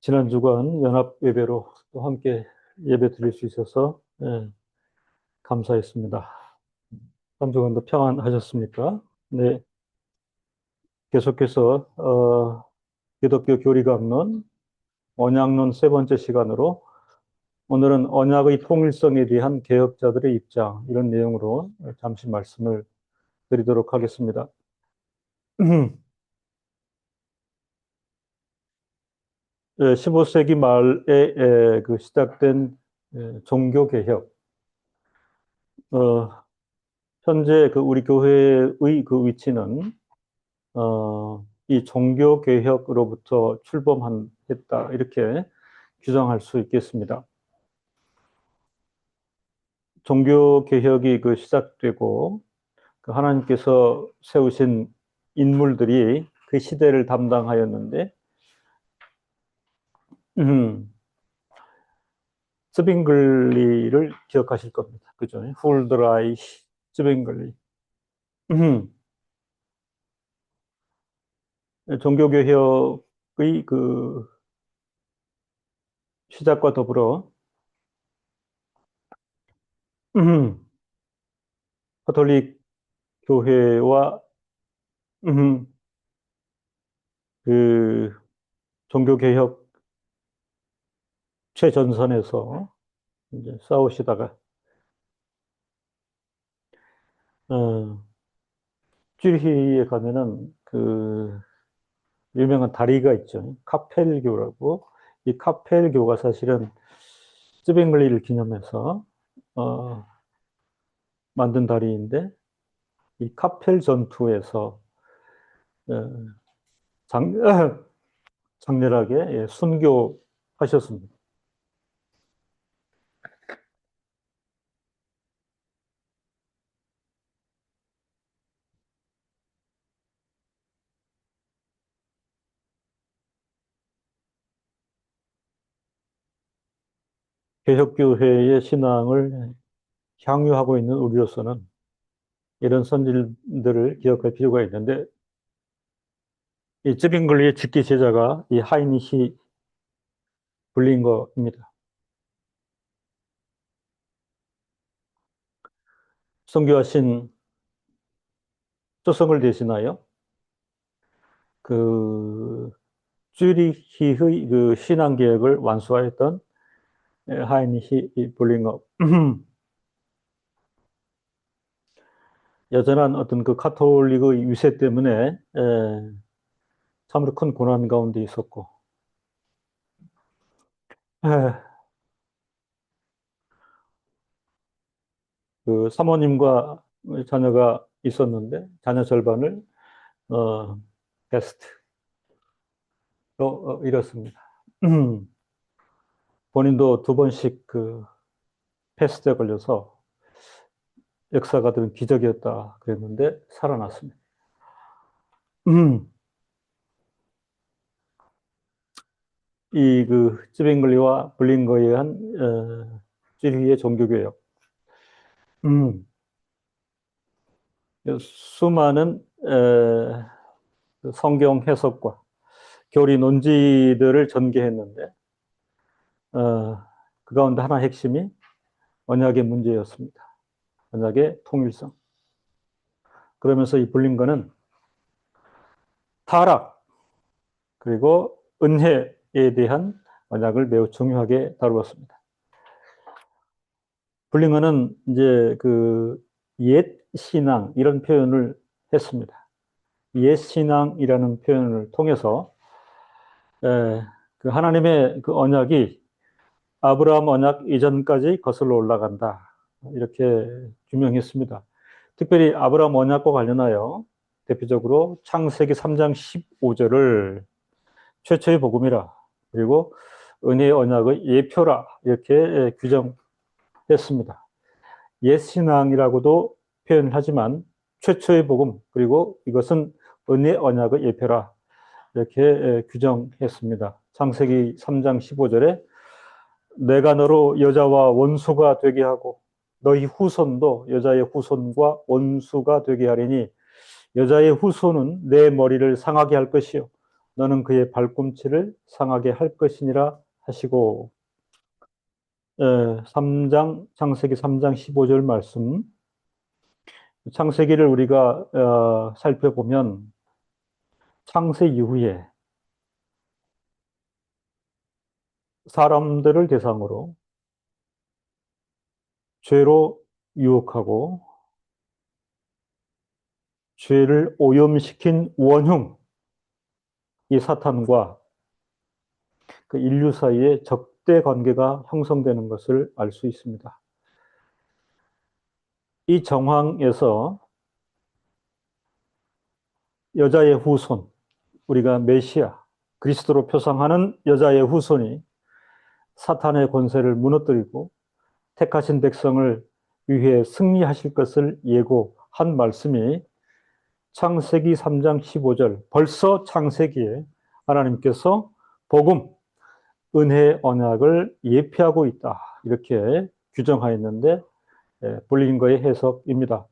지난 주간 연합 예배로 또 함께 예배 드릴 수 있어서 감사했습니다. 한 주간도 평안하셨습니까? 네, 계속해서 기독교 교리강론 언약론 세 번째 시간으로 오늘은 언약의 통일성에 대한 개혁자들의 입장 이런 내용으로 잠시 말씀을 드리도록 하겠습니다. 15세기 말에 그 시작된 종교 개혁, 현재 그 우리 교회의 그 위치는 이 종교 개혁으로부터 출범했다 이렇게 규정할 수 있겠습니다. 종교 개혁이 그 시작되고 그 하나님께서 세우신 인물들이 그 시대를 담당하였는데, 쯔빙글리를 기억하실 겁니다. 그죠? 훌드라이 쯔빙글리. 종교개혁의 그 시작과 더불어 가톨릭 교회와 그 종교개혁 최전선에서 이제 싸우시다가 어, 쭈리히에 가면은 그 유명한 다리가 있죠. 카펠교라고. 이 카펠교가 사실은 쯔빙글리를 기념해서 어, 만든 다리인데 이 카펠 전투에서 어, 장, 장렬하게 순교하셨습니다. 개혁교회의 신앙을 향유하고 있는 우리로서는 이런 선질들을 기억할 필요가 있는데, 이 쯔빙글리의 직계 제자가 이 하이니히 블링거입니다. 선교하신 초성을 대신하여 그 쭈리히의 그 신앙 계획을 완수하였던 하이니히 블링거. 여전한 어떤 그 카톨릭의 유세 때문에 참으로 큰 고난 가운데 있었고, 그 사모님과 자녀가 있었는데 자녀 절반을 어, 패스트로 잃었습니다. 본인도 두 번씩 그 패스트에 걸려서 역사가 된 기적이었다 그랬는데 살아났습니다. 이 그 쯔빙글리와 블링거에 의한 찌리의 종교개혁, 수많은 그 성경 해석과 교리 논지들을 전개했는데 그 가운데 하나 핵심이 언약의 문제였습니다. 언약의 통일성. 그러면서 이 블링거는 타락 그리고 은혜에 대한 언약을 매우 중요하게 다루었습니다. 블링거는 이제 그 옛 신앙 이런 표현을 했습니다. 옛 신앙이라는 표현을 통해서 그 하나님의 그 언약이 아브라함 언약 이전까지 거슬러 올라간다 이렇게 규명했습니다. 특별히 아브라함 언약과 관련하여 대표적으로 창세기 3장 15절을 최초의 복음이라 그리고 은혜의 언약의 예표라 이렇게 규정했습니다. 옛신앙이라고도 표현을 하지만 최초의 복음 그리고 이것은 은혜의 언약의 예표라 이렇게 규정했습니다. 창세기 3장 15절에 내가 너로 여자와 원수가 되게 하고 너희 후손도 여자의 후손과 원수가 되게 하리니 여자의 후손은 내 머리를 상하게 할 것이요 너는 그의 발꿈치를 상하게 할 것이니라 하시고, 3장, 창세기 3장 15절 말씀, 창세기를 우리가 살펴보면 창세 이후에 사람들을 대상으로 죄로 유혹하고 죄를 오염시킨 원흉, 이 사탄과 그 인류 사이에 적대 관계가 형성되는 것을 알 수 있습니다. 이 정황에서 여자의 후손, 우리가 메시아, 그리스도로 표상하는 여자의 후손이 사탄의 권세를 무너뜨리고 택하신 백성을 위해 승리하실 것을 예고한 말씀이 창세기 3장 15절, 벌써 창세기에 하나님께서 복음, 은혜 언약을 예표하고 있다. 이렇게 규정하였는데 불린거의 해석입니다.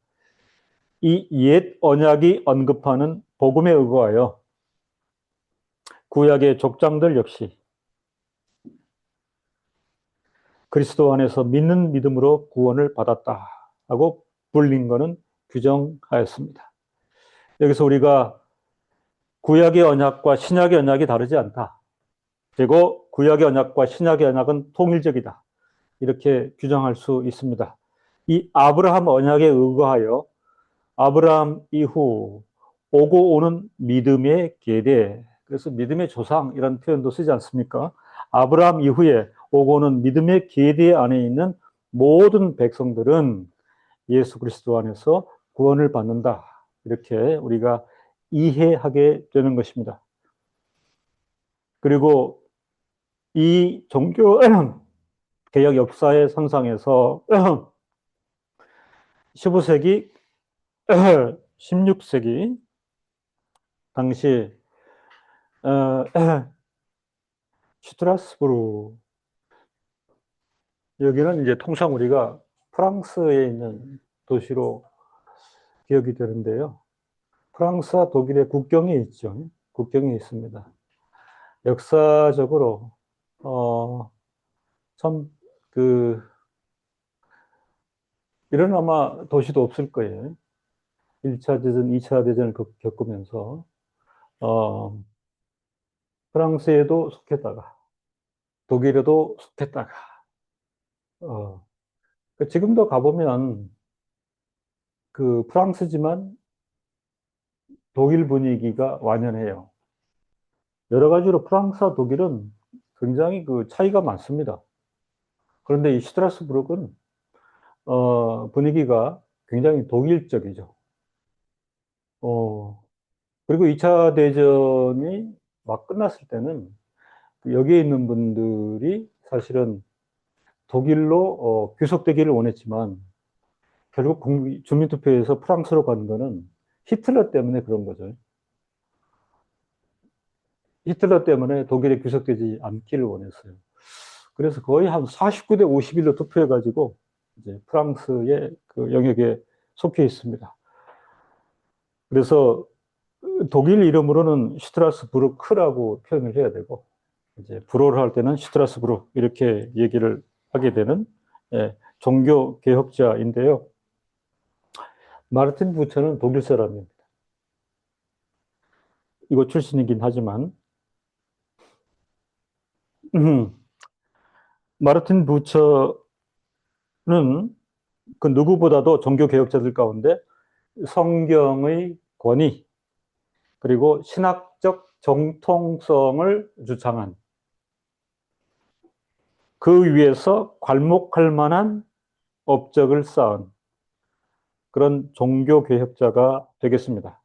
이 옛 언약이 언급하는 복음에 의거하여 구약의 족장들 역시 그리스도 안에서 믿는 믿음으로 구원을 받았다 하고 불린거는 규정하였습니다. 여기서 우리가 구약의 언약과 신약의 언약이 다르지 않다. 그리고 구약의 언약과 신약의 언약은 통일적이다. 이렇게 규정할 수 있습니다. 이 아브라함 언약에 의거하여 아브라함 이후 오고 오는 믿음의 계대, 그래서 믿음의 조상 이런 표현도 쓰지 않습니까? 아브라함 이후에 오고 오는 믿음의 계대 안에 있는 모든 백성들은 예수 그리스도 안에서 구원을 받는다. 이렇게 우리가 이해하게 되는 것입니다. 그리고 이 종교 개혁 역사의 선상에서 15세기, 16세기 당시 슈트라스부르, 여기는 이제 통상 우리가 프랑스에 있는 도시로 기억이 되는데요. 프랑스와 독일의 국경이 있죠. 국경이 있습니다. 역사적으로 참 이런 아마 도시도 없을 거예요. 1차 대전, 2차 대전을 겪으면서 프랑스에도 속했다가 독일에도 속했다가 지금도 가보면 그 프랑스지만 독일 분위기가 완연해요. 여러 가지로 프랑스와 독일은 굉장히 그 차이가 많습니다. 그런데 이 슈트라스부르크는 분위기가 굉장히 독일적이죠. 그리고 2차 대전이 막 끝났을 때는 여기에 있는 분들이 사실은 독일로 귀속되기를 원했지만 결국 주민투표에서 프랑스로 간 거는 히틀러 때문에 그런 거죠. 히틀러 때문에 독일에 귀속되지 않기를 원했어요. 그래서 거의 한 49대 51로 투표해가지고 이제 프랑스의 그 영역에 속해 있습니다. 그래서 독일 이름으로는 슈트라스부르크라고 표현을 해야 되고, 이제 불어를 할 때는 슈트라스부르크 이렇게 얘기를 하게 되는 종교 개혁자인데요. 마르틴 부처는 독일 사람입니다. 이곳 출신이긴 하지만 마르틴 부처는 그 누구보다도 종교 개혁자들 가운데 성경의 권위 그리고 신학적 정통성을 주장한, 그 위에서 괄목할 만한 업적을 쌓은 그런 종교 개혁자가 되겠습니다.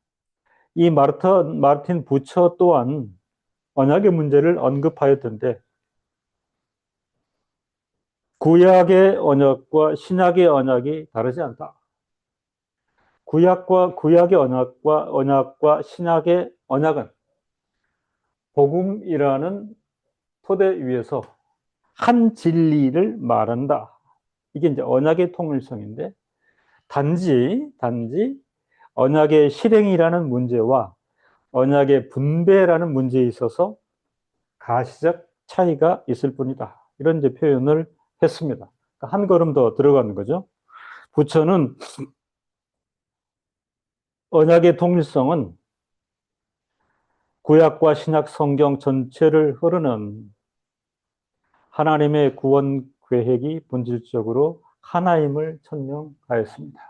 이 마르틴 부처 또한 언약의 문제를 언급하였던데, 구약의 언약과 신약의 언약이 다르지 않다. 구약의 언약과 신약의 언약은 복음이라는 토대 위에서 한 진리를 말한다. 이게 이제 언약의 통일성인데, 단지 언약의 실행이라는 문제와 언약의 분배라는 문제에 있어서 가시적 차이가 있을 뿐이다. 이런 이제 표현을 했습니다. 그러니까 한 걸음 더 들어가는 거죠. 부처는 언약의 통일성은 구약과 신약 성경 전체를 흐르는 하나님의 구원 계획이 본질적으로 하나임을 천명하였습니다.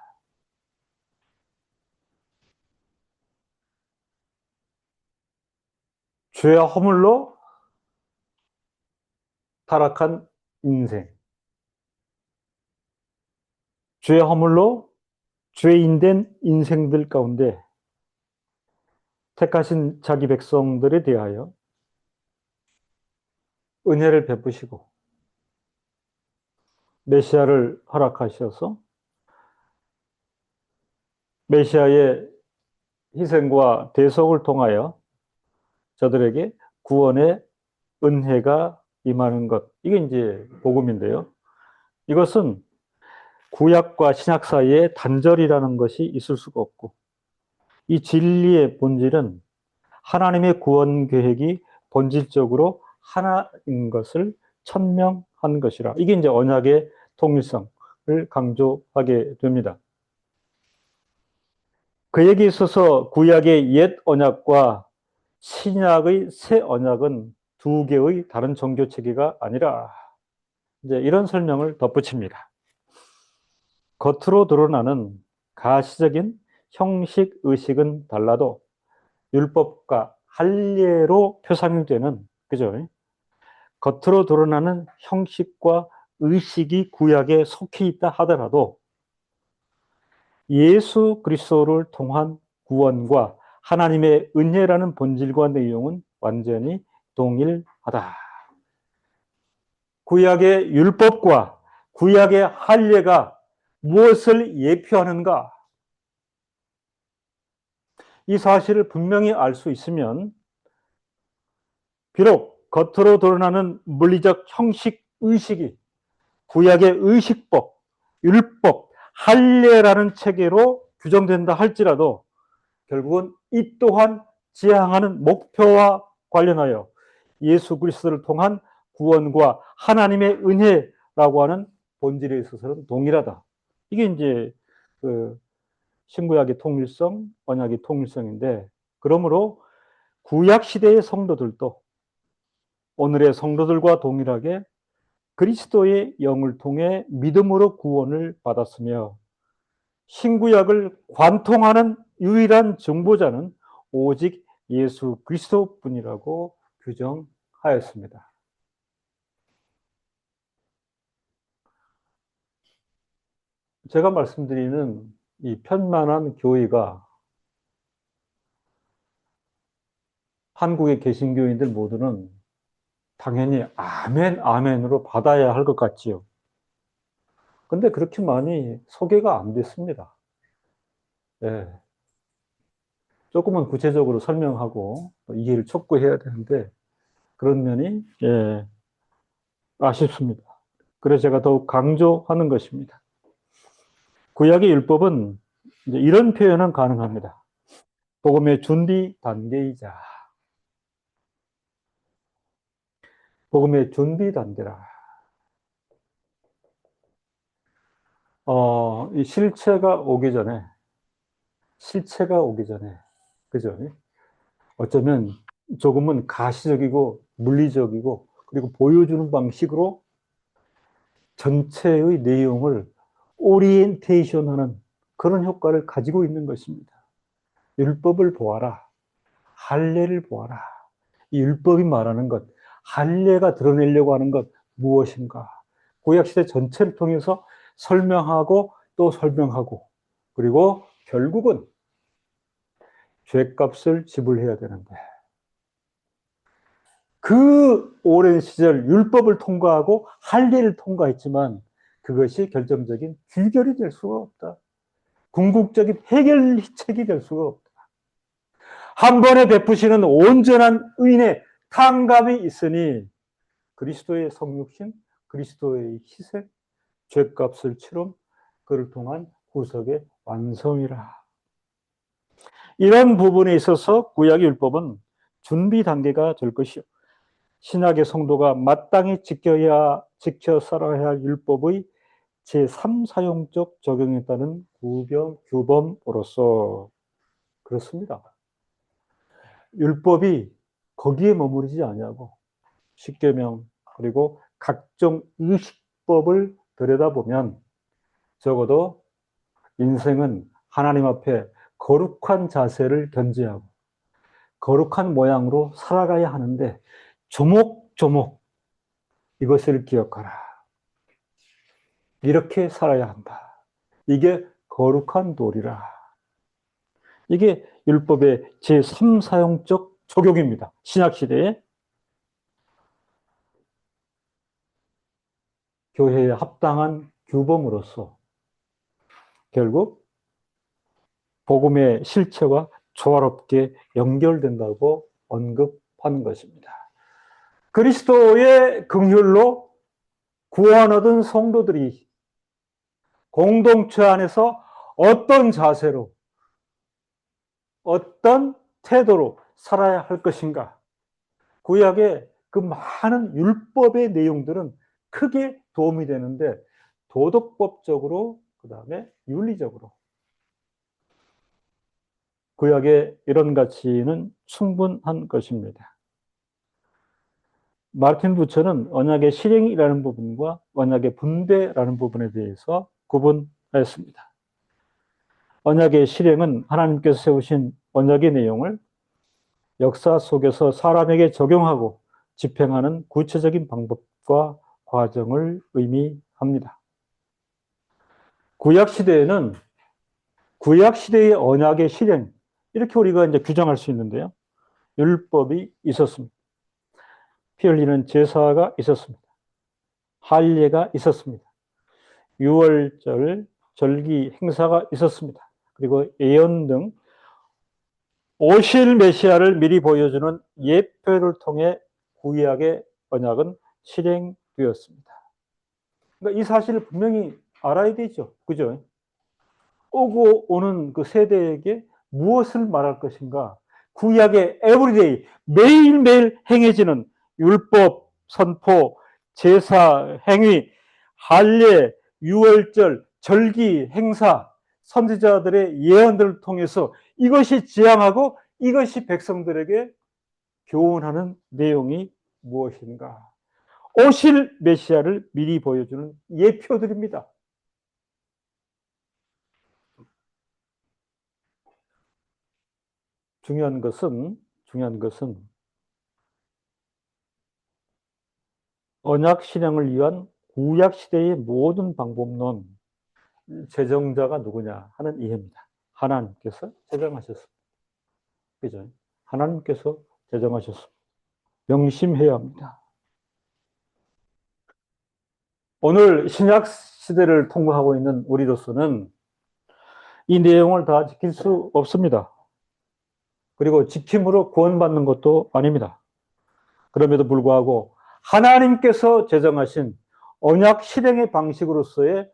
죄와 허물로 타락한 인생, 죄의 허물로 죄인된 인생들 가운데 택하신 자기 백성들에 대하여 은혜를 베푸시고 메시아를 허락하셔서 메시아의 희생과 대속을 통하여 저들에게 구원의 은혜가 임하는 것. 이게 이제 복음인데요. 이것은 구약과 신약 사이에 단절이라는 것이 있을 수가 없고, 이 진리의 본질은 하나님의 구원 계획이 본질적으로 하나인 것을 천명한 것이라. 이게 이제 언약의 통일성을 강조하게 됩니다. 그에게 있어서 구약의 옛 언약과 신약의 새 언약은 두 개의 다른 종교 체계가 아니라, 이제 이런 설명을 덧붙입니다. 겉으로 드러나는 가시적인 형식 의식은 달라도 율법과 할례로 표상되는, 그죠? 겉으로 드러나는 형식과 의식이 구약에 속해 있다 하더라도 예수 그리스도를 통한 구원과 하나님의 은혜라는 본질과 내용은 완전히 동일하다. 구약의 율법과 구약의 할례가 무엇을 예표하는가? 이 사실을 분명히 알 수 있으면 비록 겉으로 드러나는 물리적 형식 의식이 구약의 의식법, 율법, 할례라는 체계로 규정된다 할지라도 결국은 이 또한 지향하는 목표와 관련하여 예수 그리스도를 통한 구원과 하나님의 은혜라고 하는 본질에 있어서는 동일하다. 이게 이제 그 신구약의 통일성, 언약의 통일성인데, 그러므로 구약 시대의 성도들도 오늘의 성도들과 동일하게 그리스도의 영을 통해 믿음으로 구원을 받았으며, 신구약을 관통하는 유일한 정보자는 오직 예수 그리스도뿐이라고 규정하였습니다. 제가 말씀드리는 이 편만한 교회가 한국의 개신교인들 모두는 당연히 아멘, 아멘으로 받아야 할 것 같지요. 근데 그렇게 많이 소개가 안 됐습니다. 예. 조금은 구체적으로 설명하고 이해를 촉구해야 되는데 그런 면이 아쉽습니다. 그래서 제가 더욱 강조하는 것입니다. 구약의 율법은 이제 이런 표현은 가능합니다. 복음의 준비 단계이자 복음의 준비 단계라. 이 실체가 오기 전에, 그죠? 어쩌면 조금은 가시적이고 물리적이고 그리고 보여주는 방식으로 전체의 내용을 오리엔테이션하는 그런 효과를 가지고 있는 것입니다. 율법을 보아라. 할례를 보아라. 이 율법이 말하는 것, 할례가 드러내려고 하는 것 무엇인가? 구약시대 전체를 통해서 설명하고 또 설명하고, 그리고 결국은 죄값을 지불해야 되는데, 그 오랜 시절 율법을 통과하고 할례를 통과했지만 그것이 결정적인 귀결이 될 수가 없다. 궁극적인 해결책이 될 수가 없다. 한 번에 베푸시는 온전한 의인의 탕감이 있으니 그리스도의 성육신, 그리스도의 희생, 죄값을 치름, 그를 통한 구속의 완성이라. 이런 부분에 있어서 구약의 율법은 준비 단계가 될 것이요. 신약의 성도가 마땅히 지켜 살아야 할 율법의 제3사용적 적용에 따른 규범으로서 그렇습니다. 율법이 거기에 머무르지 않냐고. 십계명 그리고 각종 의식법을 들여다보면 적어도 인생은 하나님 앞에 거룩한 자세를 견지하고 거룩한 모양으로 살아가야 하는데 조목조목 이것을 기억하라. 이렇게 살아야 한다. 이게 거룩한 도리라. 이게 율법의 제3사용적 적용입니다. 신약시대에 교회에 합당한 규범으로서 결국 복음의 실체와 조화롭게 연결된다고 언급하는 것입니다. 그리스도의 긍휼로 구원 얻은 성도들이 공동체 안에서 어떤 자세로 어떤 태도로 살아야 할 것인가. 구약의 그 많은 율법의 내용들은 크게 도움이 되는데 도덕법적으로 그다음에 윤리적으로 구약의 이런 가치는 충분한 것입니다. 마르틴 부처는 언약의 실행이라는 부분과 언약의 분배라는 부분에 대해서 구분했습니다. 언약의 실행은 하나님께서 세우신 언약의 내용을 역사 속에서 사람에게 적용하고 집행하는 구체적인 방법과 과정을 의미합니다. 구약시대에는 구약시대의 언약의 실행, 이렇게 우리가 이제 규정할 수 있는데요. 율법이 있었습니다. 피 흘리는 제사가 있었습니다. 할례가 있었습니다. 유월절, 절기 행사가 있었습니다. 그리고 예언 등 오실 메시아를 미리 보여주는 예표를 통해 구약의 언약은 실행되었습니다. 그러니까 이 사실을 분명히 알아야 되죠. 그죠? 오고 오는 그 세대에게 무엇을 말할 것인가? 구약의 에브리데이, 매일매일 행해지는 율법, 선포, 제사, 행위, 할례, 유월절, 절기, 행사, 선지자들의 예언들을 통해서 이것이 지향하고 이것이 백성들에게 교훈하는 내용이 무엇인가? 오실 메시아를 미리 보여주는 예표들입니다. 중요한 것은 언약 실행을 위한 구약 시대의 모든 방법론 제정자가 누구냐 하는 이해입니다. 하나님께서 제정하셨습니다. 그죠? 하나님께서 제정하셨습니다. 명심해야 합니다. 오늘 신약 시대를 통과하고 있는 우리로서는 이 내용을 다 지킬 수 없습니다. 그리고 지킴으로 구원받는 것도 아닙니다. 그럼에도 불구하고 하나님께서 제정하신 언약 실행의 방식으로서의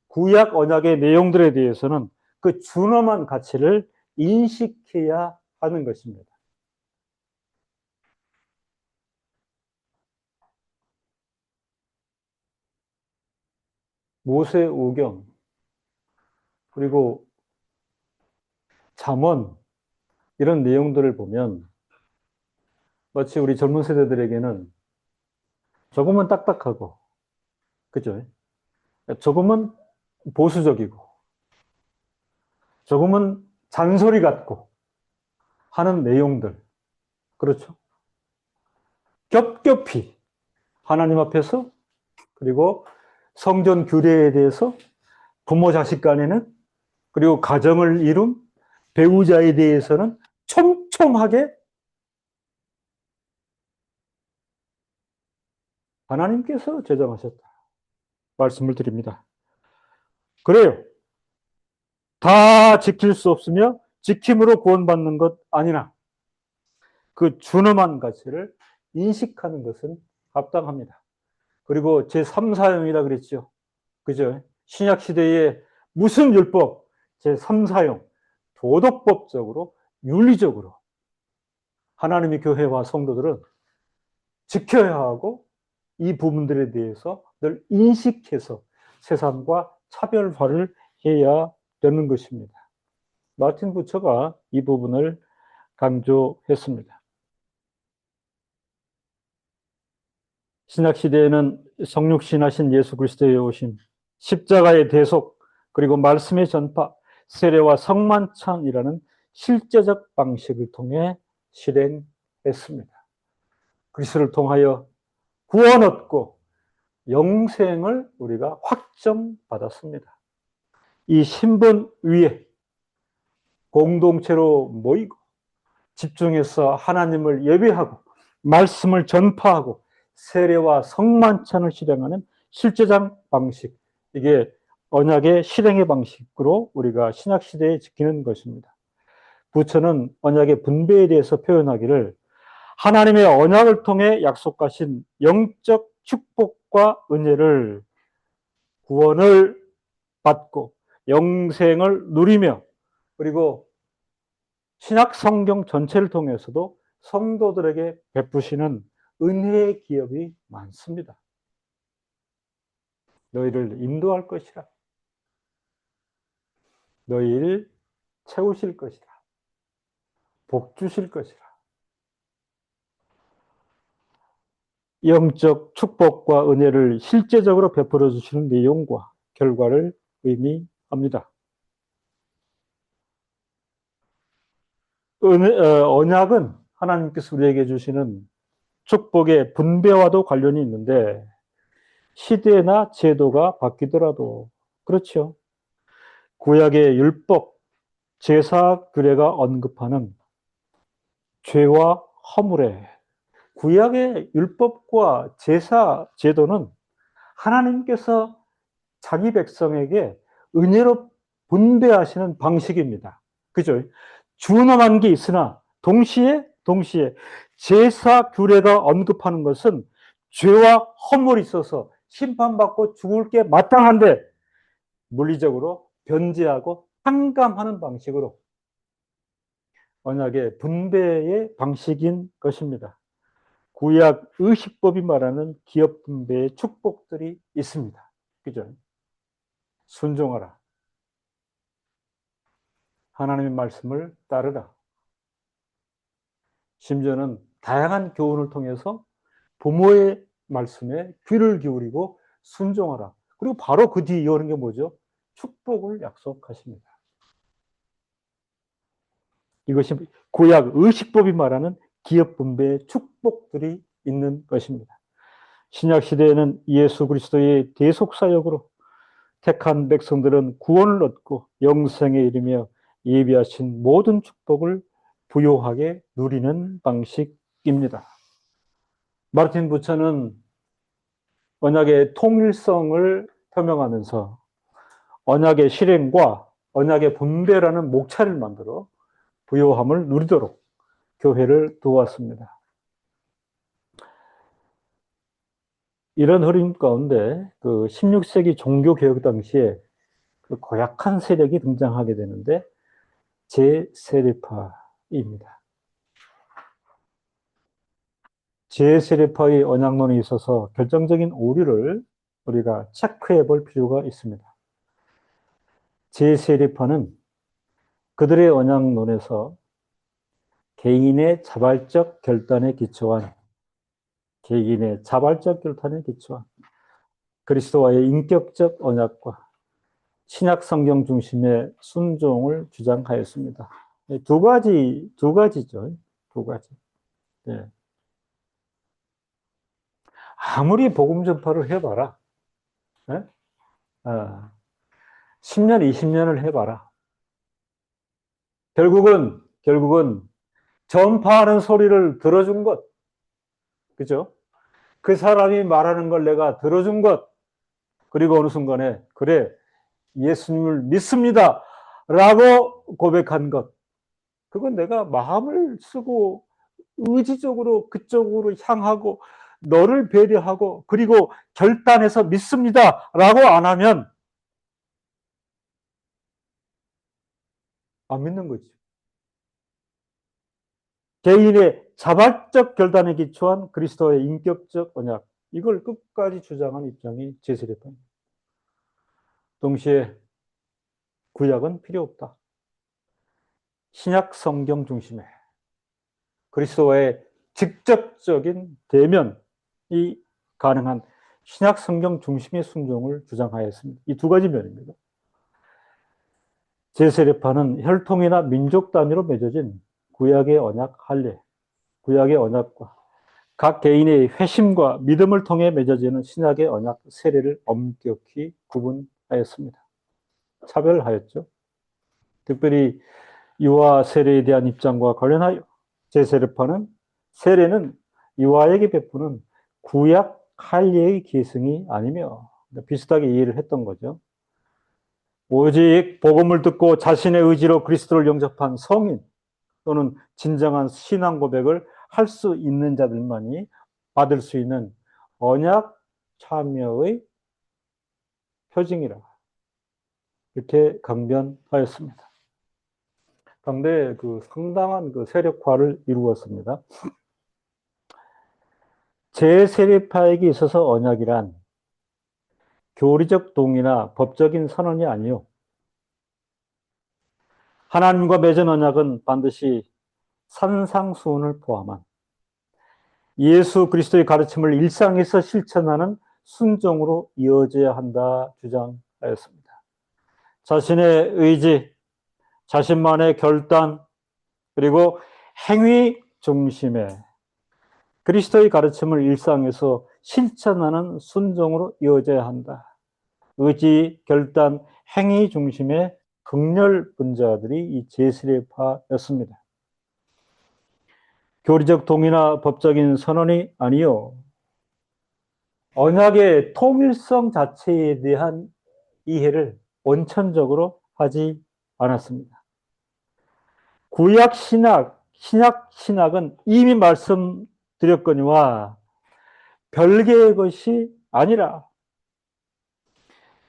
구약 언약의 내용들에 대해서는 그 준엄한 가치를 인식해야 하는 것입니다. 모세오경 그리고 잠언 이런 내용들을 보면 마치 우리 젊은 세대들에게는 조금은 딱딱하고 그죠? 조금은 보수적이고 조금은 잔소리 같고 하는 내용들 그렇죠? 겹겹이 하나님 앞에서 그리고 성전 규례에 대해서 부모 자식 간에는 그리고 가정을 이룬 배우자에 대해서는 촘촘하게 하나님께서 제정하셨다. 말씀을 드립니다. 그래요. 다 지킬 수 없으며 지킴으로 구원받는 것 아니나 그 준엄한 가치를 인식하는 것은 합당합니다. 그리고 제3사용이라 그랬죠. 그죠? 신약 시대에 무슨 율법 제3사용 도덕법적으로 윤리적으로 하나님의 교회와 성도들은 지켜야 하고 이 부분들에 대해서 늘 인식해서 세상과 차별화를 해야 되는 것입니다. 마틴 부처가 이 부분을 강조했습니다. 신약시대에는 성육신하신 예수 그리스도의 오심, 십자가의 대속, 그리고 말씀의 전파, 세례와 성만찬이라는 실제적 방식을 통해 실행했습니다. 그리스도를 통하여 구원 얻고 영생을 우리가 확정받았습니다. 이 신분 위에 공동체로 모이고 집중해서 하나님을 예배하고 말씀을 전파하고 세례와 성만찬을 실행하는 실제적 방식, 이게 언약의 실행의 방식으로 우리가 신약시대에 지키는 것입니다. 부처는 언약의 분배에 대해서 표현하기를 하나님의 언약을 통해 약속하신 영적 축복과 은혜를 구원을 받고 영생을 누리며 그리고 신약 성경 전체를 통해서도 성도들에게 베푸시는 은혜의 기업이 많습니다. 너희를 인도할 것이라. 너희를 채우실 것이라. 복 주실 것이라. 영적 축복과 은혜를 실제적으로 베풀어 주시는 내용과 결과를 의미합니다. 언약은 하나님께서 우리에게 주시는 축복의 분배와도 관련이 있는데 시대나 제도가 바뀌더라도 그렇죠. 구약의 율법, 제사 규례가 언급하는 죄와 허물에 구약의 율법과 제사 제도는 하나님께서 자기 백성에게 은혜로 분배하시는 방식입니다. 그죠? 준엄한 게 있으나 동시에 제사 규례가 언급하는 것은 죄와 허물이 있어서 심판받고 죽을 게 마땅한데 물리적으로 변제하고 탕감하는 방식으로 언약의 분배의 방식인 것입니다. 구약 의식법이 말하는 기업 분배의 축복들이 있습니다. 그죠? 순종하라. 하나님의 말씀을 따르라. 심지어는 다양한 교훈을 통해서 부모의 말씀에 귀를 기울이고 순종하라. 그리고 바로 그 뒤에 이어오는 게 뭐죠? 축복을 약속하십니다. 이것이 구약 의식법이 말하는 기업 분배의 축복들이 있는 것입니다. 신약 시대에는 예수 그리스도의 대속 사역으로 택한 백성들은 구원을 얻고 영생에 이르며 예비하신 모든 축복을 부요하게 누리는 방식입니다. 마르틴 부처는 언약의 통일성을 표명하면서 언약의 실행과 언약의 분배라는 목차를 만들어 부요함을 누리도록 교회를 도왔습니다. 이런 흐름 가운데 그 16세기 종교개혁 당시에 그 고약한 세력이 등장하게 되는데 제세례파입니다. 제세례파의 언약론에 있어서 결정적인 오류를 우리가 체크해 볼 필요가 있습니다. 제세례파는 그들의 언약론에서 개인의 자발적 결단에 기초한 그리스도와의 인격적 언약과 신약 성경 중심의 순종을 주장하였습니다. 두 가지죠. 두 가지. 네. 아무리 복음 전파를 해봐라. 네? 10년, 20년을 해봐라. 결국은 전파하는 소리를 들어준 것. 그죠? 그 사람이 말하는 걸 내가 들어준 것. 그리고 어느 순간에, 그래, 예수님을 믿습니다. 라고 고백한 것. 그건 내가 마음을 쓰고 의지적으로 그쪽으로 향하고 너를 배려하고 그리고 결단해서 믿습니다. 라고 안 하면 안 믿는 거지. 개인의 자발적 결단에 기초한 그리스도의 인격적 언약, 이걸 끝까지 주장한 입장이 제세례파입니다. 동시에 구약은 필요 없다. 신약 성경 중심에 그리스도의 직접적인 대면이 가능한 신약 성경 중심의 순종을 주장하였습니다. 이 두 가지 면입니다. 제세례파는 혈통이나 민족 단위로 맺어진 구약의 언약 할례, 구약의 언약과 각 개인의 회심과 믿음을 통해 맺어지는 신약의 언약 세례를 엄격히 구분하였습니다. 차별하였죠. 특별히 유아 세례에 대한 입장과 관련하여 제세례파는 세례는 유아에게 베푸는 구약 할례의 계승이 아니며 비슷하게 이해를 했던 거죠. 오직 복음을 듣고 자신의 의지로 그리스도를 영접한 성인 또는 진정한 신앙 고백을 할 수 있는 자들만이 받을 수 있는 언약 참여의 표징이라 이렇게 강변하였습니다. 당대 상당한 세력화를 이루었습니다. 제세례파에게 있어서 언약이란 교리적 동의나 법적인 선언이 아니요. 하나님과 맺은 언약은 반드시 산상수훈을 포함한 예수 그리스도의 가르침을 일상에서 실천하는 순종으로 이어져야 한다 주장하였습니다. 자신의 의지, 자신만의 결단, 그리고 행위 중심의 그리스도의 가르침을 일상에서 실천하는 순종으로 이어져야 한다. 의지, 결단, 행위 중심의 극렬 분자들이 이 제세례파였습니다. 교리적 동의나 법적인 선언이 아니요. 언약의 통일성 자체에 대한 이해를 원천적으로 하지 않았습니다. 구약 신약, 신약 신학은 이미 말씀드렸거니와 별개의 것이 아니라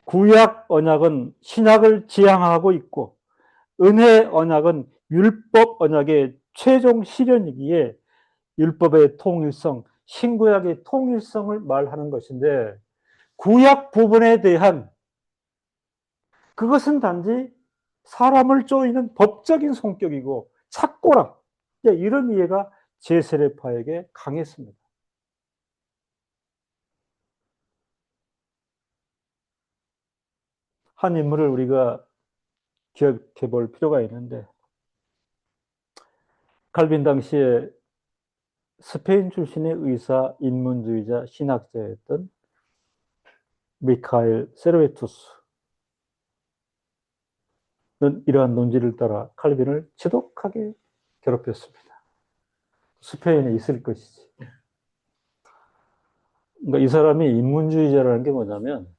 구약 언약은 신약을 지향하고 있고 은혜 언약은 율법 언약의 최종 실현이기에 율법의 통일성, 신구약의 통일성을 말하는 것인데 구약 부분에 대한 그것은 단지 사람을 쪼이는 법적인 성격이고 착고라 이런 이해가 제세례파에게 강했습니다. 한 인물을 우리가 기억해 볼 필요가 있는데 칼빈 당시에 스페인 출신의 의사, 인문주의자, 신학자였던 미카엘 세르베투스는 이러한 논지를 따라 칼빈을 지독하게 괴롭혔습니다. 스페인에 있을 것이지. 그러니까 이 사람이 인문주의자라는 게 뭐냐면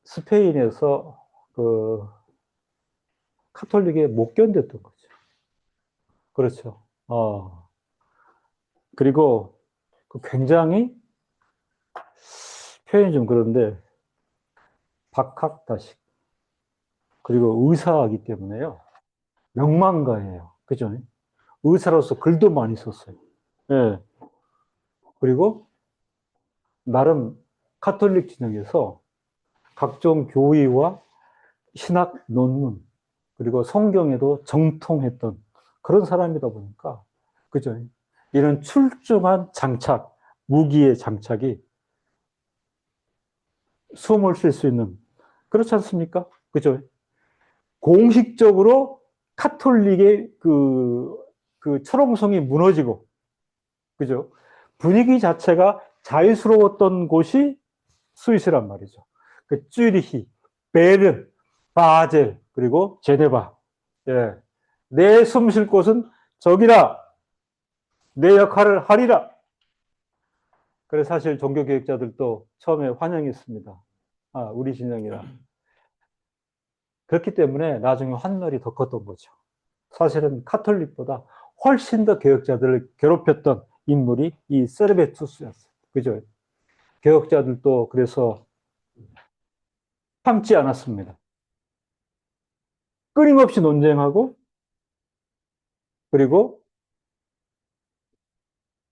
스페인에서 카톨릭에 못 견뎠던 거죠. 그렇죠. 그리고 굉장히 표현이 좀 그런데 박학다식 그리고 의사이기 때문에요. 명망가예요. 그죠? 의사로서 글도 많이 썼어요. 예. 그리고 나름 카톨릭 진영에서 각종 교의와 신학 논문 그리고 성경에도 정통했던 그런 사람이다 보니까 그죠? 이런 출중한 장착, 무기의 장착이 숨을 쉴 수 있는 그렇지 않습니까? 그죠? 공식적으로 카톨릭의 그 철옹성이 무너지고 그죠? 분위기 자체가 자유스러웠던 곳이 스위스란 말이죠. 그 쭈리히, 베른, 바젤, 그리고 제네바. 예. 내 숨 쉴 곳은 저기라. 내 역할을 하리라. 그래서 사실 종교개혁자들도 처음에 환영했습니다. 우리 진영이라. 그렇기 때문에 나중에 환멸이 더 컸던 거죠. 사실은 카톨릭보다 훨씬 더 개혁자들을 괴롭혔던 인물이 이 세르베투스였어요. 그죠? 개혁자들도 그래서 참지 않았습니다. 끊임없이 논쟁하고 그리고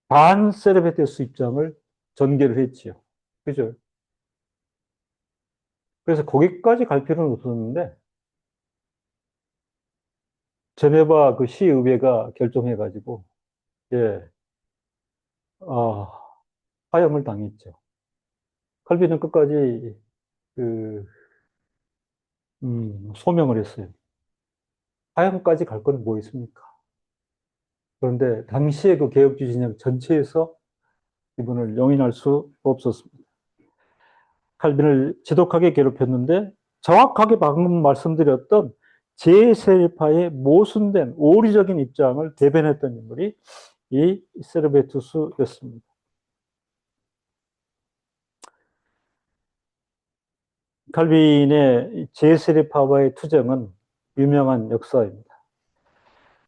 반 세르베테스 입장을 전개를 했지요. 그죠? 그래서 거기까지 갈 필요는 없었는데, 제네바 그 시의회가 결정해가지고, 예, 아, 파염을 당했죠. 칼빈은 끝까지 그, 소명을 했어요. 파염까지 갈 거는 뭐 있습니까? 그런데 당시에 그 개혁주의 진영 전체에서 이분을 용인할 수 없었습니다. 칼빈을 지독하게 괴롭혔는데 정확하게 방금 말씀드렸던 제 세파의 모순된 오리적인 입장을 대변했던 인물이 이 세르베투스였습니다. 칼빈의 제 세례파와의 투쟁은 유명한 역사입니다.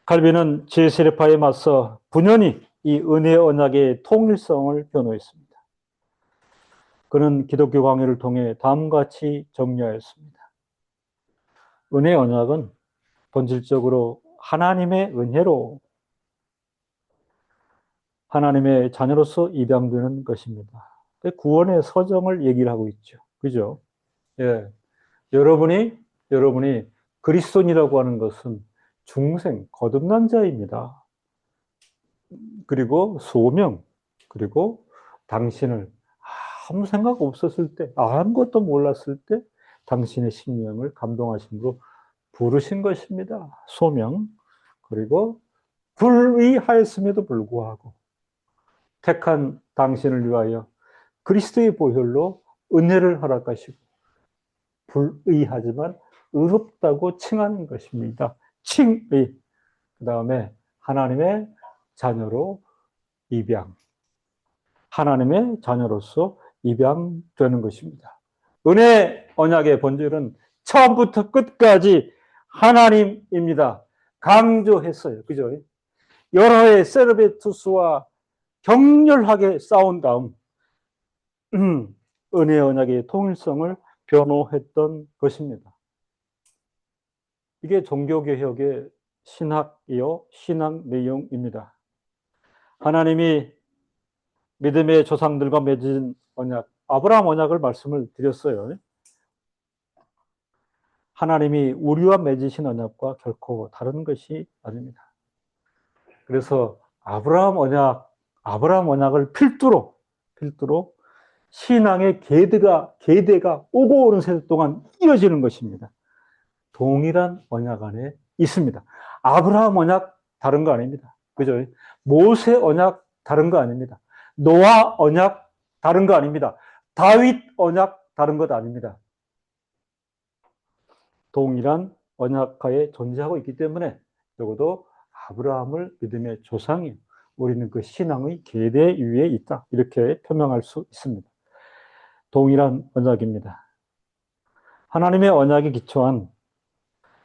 칼빈은 제 세례파에 맞서 분연히 이 은혜 언약의 통일성을 변호했습니다. 그는 기독교 강요를 통해 다음과 같이 정리하였습니다. 은혜 언약은 본질적으로 하나님의 은혜로 하나님의 자녀로서 입양되는 것입니다. 구원의 서정을 얘기를 하고 있죠. 그죠? 예. 여러분이 그리스도인이라고 하는 것은 중생, 거듭난 자입니다. 그리고 소명, 그리고 당신을 아무 생각 없었을 때, 아무것도 몰랐을 때 당신의 심령을 감동하심으로 부르신 것입니다. 소명, 그리고 불의하였음에도 불구하고 택한 당신을 위하여 그리스도의 보혈로 은혜를 허락하시고 불의하지만 의롭다고 칭하는 것입니다. 칭의. 그 다음에 하나님의 자녀로 입양. 하나님의 자녀로서 입양되는 것입니다. 은혜 언약의 본질은 처음부터 끝까지 하나님입니다. 강조했어요. 그죠? 여러 해의 세르베투스와 격렬하게 싸운 다음 은혜 언약의 통일성을 변호했던 것입니다. 이게 종교개혁의 신학이요, 신앙 내용입니다. 하나님이 믿음의 조상들과 맺은 언약, 아브라함 언약을 말씀을 드렸어요. 하나님이 우리와 맺으신 언약과 결코 다른 것이 아닙니다. 그래서 아브라함 언약을 필두로 신앙의 계대가 오고 오는 세대 동안 이어지는 것입니다. 동일한 언약 안에 있습니다. 아브라함 언약 다른 거 아닙니다. 그죠? 모세 언약 다른 거 아닙니다. 노아 언약 다른 거 아닙니다. 다윗 언약 다른 것 아닙니다. 동일한 언약하에 존재하고 있기 때문에 적어도 아브라함을 믿음의 조상이 우리는 그 신앙의 계대 위에 있다. 이렇게 표명할 수 있습니다. 동일한 언약입니다. 하나님의 언약에 기초한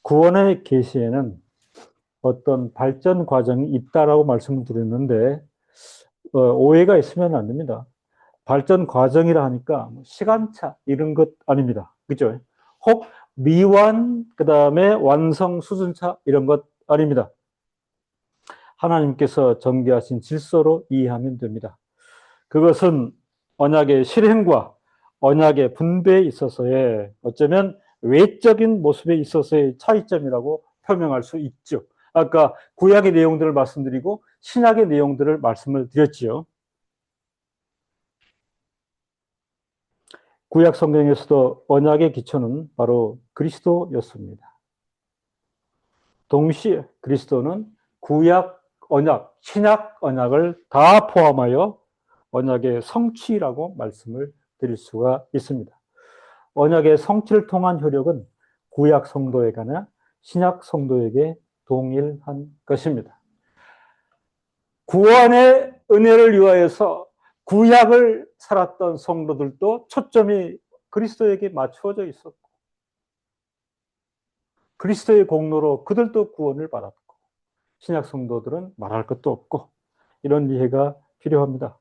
구원의 계시에는 어떤 발전 과정이 있다라고 말씀을 드렸는데 오해가 있으면 안 됩니다. 발전 과정이라 하니까 시간차 이런 것 아닙니다. 그죠? 혹 미완 그다음에 완성 수준차 이런 것 아닙니다. 하나님께서 전개하신 질서로 이해하면 됩니다. 그것은 언약의 실행과 언약의 분배에 있어서의 어쩌면 외적인 모습에 있어서의 차이점이라고 표명할 수 있죠. 아까 구약의 내용들을 말씀드리고 신약의 내용들을 말씀을 드렸지요. 구약 성경에서도 언약의 기초는 바로 그리스도였습니다. 동시에 그리스도는 구약 언약, 신약 언약을 다 포함하여 언약의 성취라고 말씀을 드릴 수가 있습니다. 언약의 성취를 통한 효력은 구약 성도에게나 신약 성도에게 동일한 것입니다. 구원의 은혜를 위하여서 구약을 살았던 성도들도 초점이 그리스도에게 맞추어져 있었고 그리스도의 공로로 그들도 구원을 받았고 신약 성도들은 말할 것도 없고 이런 이해가 필요합니다.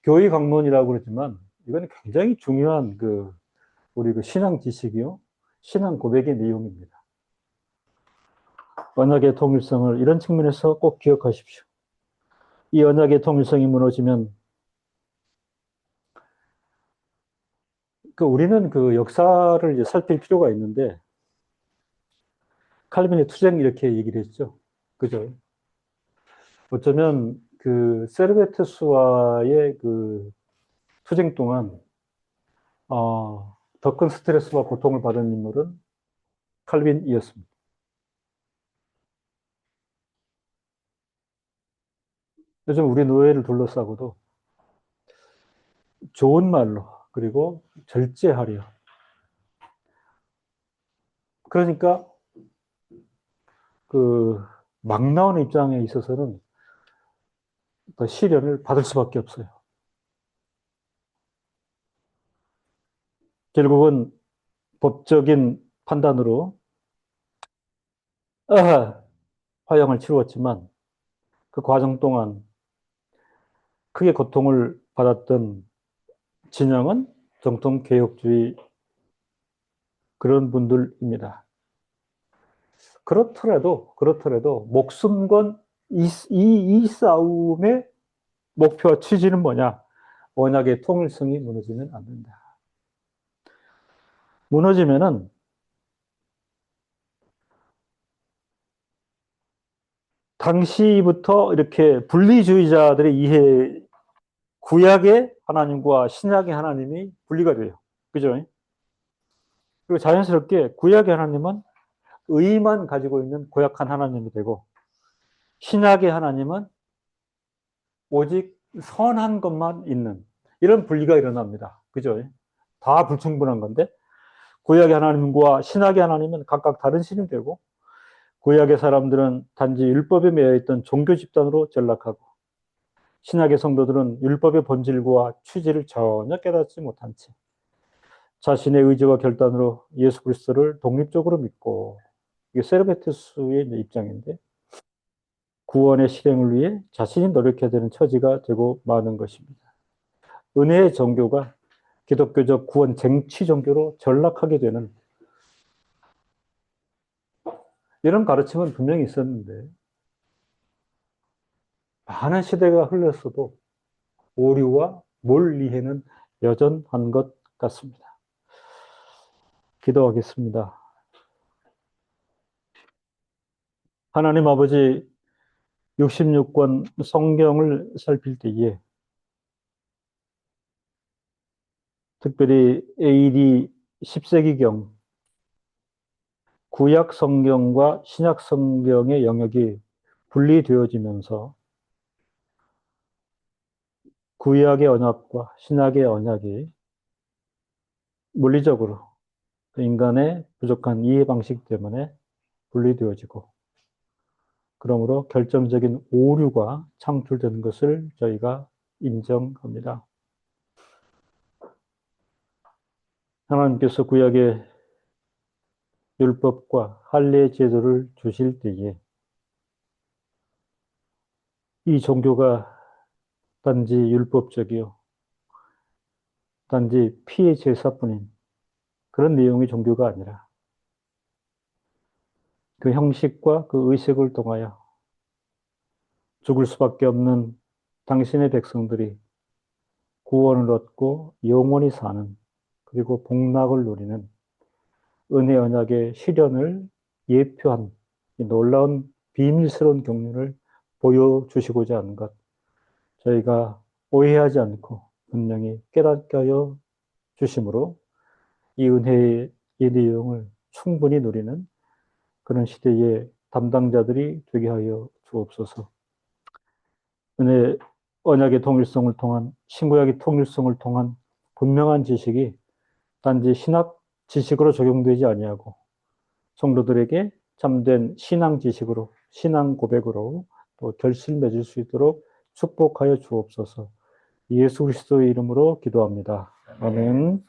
교회 강론이라고 그러지만 이건 굉장히 중요한 우리 신앙 지식이요. 신앙 고백의 내용입니다. 언약의 통일성을 이런 측면에서 꼭 기억하십시오. 이 언약의 통일성이 무너지면 우리는 그 역사를 이제 살필 필요가 있는데 칼빈의 투쟁 이렇게 얘기를 했죠. 그죠? 어쩌면 그 세르베투스와의 그 투쟁 동안 더 큰 스트레스와 고통을 받은 인물은 칼빈이었습니다. 요즘 우리 노예를 둘러싸고도 좋은 말로 그리고 절제하려. 그러니까 그 막 나오는 입장에 있어서는 더 시련을 받을 수밖에 없어요. 결국은 법적인 판단으로 화형을 치루었지만 그 과정 동안 크게 고통을 받았던 진영은 정통 개혁주의 그런 분들입니다. 그렇더라도 목숨 건 이 싸움의 목표와 취지는 뭐냐? 언약의 통일성이 무너지면 안 된다. 무너지면은 당시부터 이렇게 분리주의자들의 이해, 구약의 하나님과 신약의 하나님이 분리가 돼요. 그죠? 그리고 자연스럽게 구약의 하나님은 의만 가지고 있는 고약한 하나님이 되고, 신약의 하나님은 오직 선한 것만 있는 이런 분리가 일어납니다. 그죠? 다 불충분한 건데, 구약의 하나님과 신약의 하나님은 각각 다른 신이 되고, 구약의 사람들은 단지 율법에 매여 있던 종교 집단으로 전락하고, 신약의 성도들은 율법의 본질과 취지를 전혀 깨닫지 못한 채 자신의 의지와 결단으로 예수 그리스도를 독립적으로 믿고, 이게 세르베투스의 입장인데, 구원의 실행을 위해 자신이 노력해야 되는 처지가 되고 마는 것입니다. 은혜의 종교가 기독교적 구원 쟁취 종교로 전락하게 되는 이런 가르침은 분명히 있었는데, 많은 시대가 흘렀어도 오류와 몰이해는 여전한 것 같습니다. 기도하겠습니다. 하나님 아버지, 66권 성경을 살필 때에 특별히 AD 10세기경 구약 성경과 신약 성경의 영역이 분리되어지면서 구약의 언약과 신약의 언약이 물리적으로 인간의 부족한 이해 방식 때문에 분리되어지고, 그러므로 결정적인 오류가 창출되는 것을 저희가 인정합니다. 하나님께서 구약의 율법과 할례 제도를 주실 때에 이 종교가 단지 율법적이요, 단지 피의 제사뿐인 그런 내용의 종교가 아니라 그 형식과 그 의식을 통하여 죽을 수밖에 없는 당신의 백성들이 구원을 얻고 영원히 사는, 그리고 복락을 누리는 은혜 언약의 실현을 예표한 이 놀라운 비밀스러운 경륜을 보여주시고자 하는 것, 저희가 오해하지 않고 분명히 깨닫게 하여 주심으로 이 은혜의 이 내용을 충분히 누리는 그런 시대의 담당자들이 되게 하여 주옵소서. 은혜 언약의 통일성을 통한, 신구약의 통일성을 통한 분명한 지식이 단지 신학 지식으로 적용되지 아니하고 성도들에게 참된 신앙 지식으로, 신앙 고백으로 또 결실 맺을 수 있도록 축복하여 주옵소서. 예수 그리스도의 이름으로 기도합니다. 아멘.